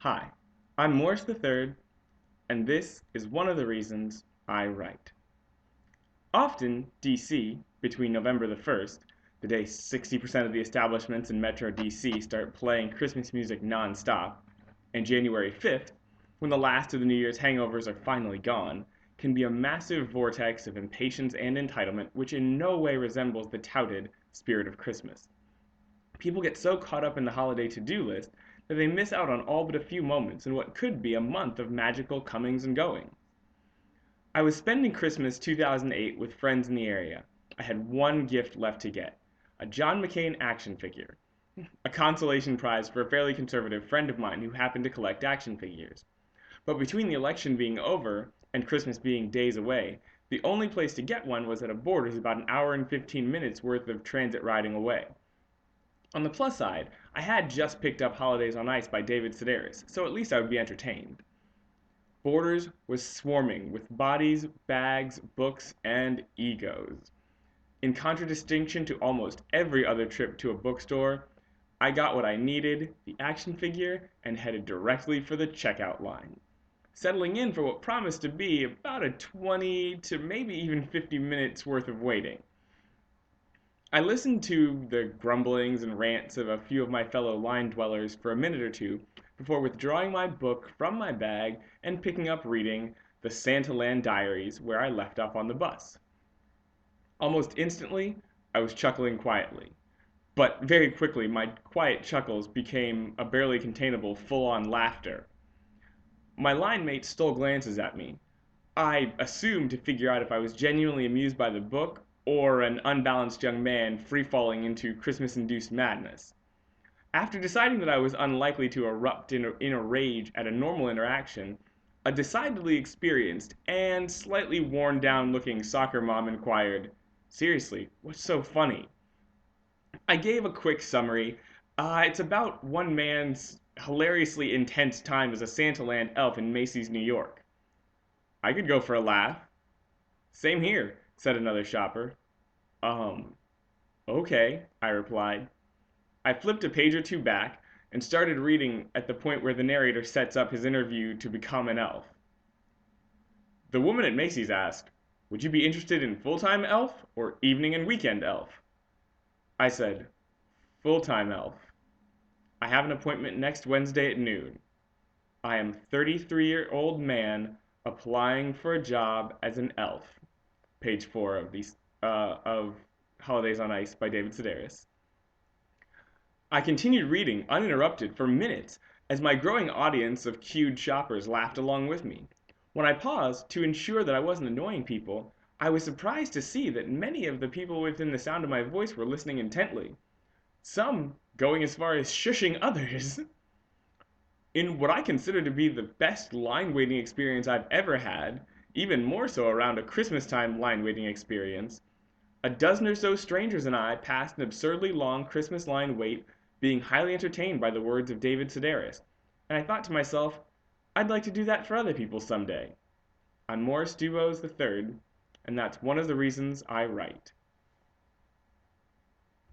Hi, I'm Morris III, and this is one of the reasons I write. Often, DC, between November the 1st, the day 60% of the establishments in Metro DC start playing Christmas music nonstop, and January 5th, when the last of the New Year's hangovers are finally gone, can be a massive vortex of impatience and entitlement which in no way resembles the touted spirit of Christmas. People get so caught up in the holiday to-do list that they miss out on all but a few moments in what could be a month of magical comings and goings. I was spending Christmas 2008 with friends in the area. I had one gift left to get, a John McCain action figure, a consolation prize for a fairly conservative friend of mine who happened to collect action figures. But between the election being over and Christmas being days away, the only place to get one was at a Borders about an hour and 15 minutes worth of transit riding away. On the plus side, I had just picked up Holidays on Ice by David Sedaris, so at least I would be entertained. Borders was swarming with bodies, bags, books, and egos. In contradistinction to almost every other trip to a bookstore, I got what I needed, the action figure, and headed directly for the checkout line, settling in for what promised to be about a 20 to maybe even 50 minutes worth of waiting. I listened to the grumblings and rants of a few of my fellow line dwellers for a minute or two before withdrawing my book from my bag and picking up reading the Santaland Diaries where I left off on the bus. Almost instantly, I was chuckling quietly. But very quickly, my quiet chuckles became a barely containable full-on laughter. My line mates stole glances at me. I assumed to figure out if I was genuinely amused by the book or an unbalanced young man free-falling into Christmas-induced madness. After deciding that I was unlikely to erupt in a rage at a normal interaction, a decidedly experienced and slightly worn-down looking soccer mom inquired, "Seriously, what's so funny?" I gave a quick summary. It's about one man's hilariously intense time as a Santaland elf in Macy's, New York. I could go for a laugh. Same here, said another shopper. Um, okay, I replied. I flipped a page or two back and started reading at the point where the narrator sets up his interview to become an elf. The woman at Macy's asked, "Would you be interested in full-time elf or evening and weekend elf?" I said, "Full-time elf. I have an appointment next Wednesday at noon. I am 33-year-old man applying for a job as an elf." Page 4 of Holidays on Ice by David Sedaris. I continued reading, uninterrupted, for minutes, as my growing audience of cued shoppers laughed along with me. When I paused to ensure that I wasn't annoying people, I was surprised to see that many of the people within the sound of my voice were listening intently, some going as far as shushing others. In what I consider to be the best line waiting experience I've ever had, even more so around a Christmas time line waiting experience, a dozen or so strangers and I passed an absurdly long Christmas line wait being highly entertained by the words of David Sedaris, and I thought to myself, I'd like to do that for other people someday. I'm Morris Dubose III, and that's one of the reasons I write.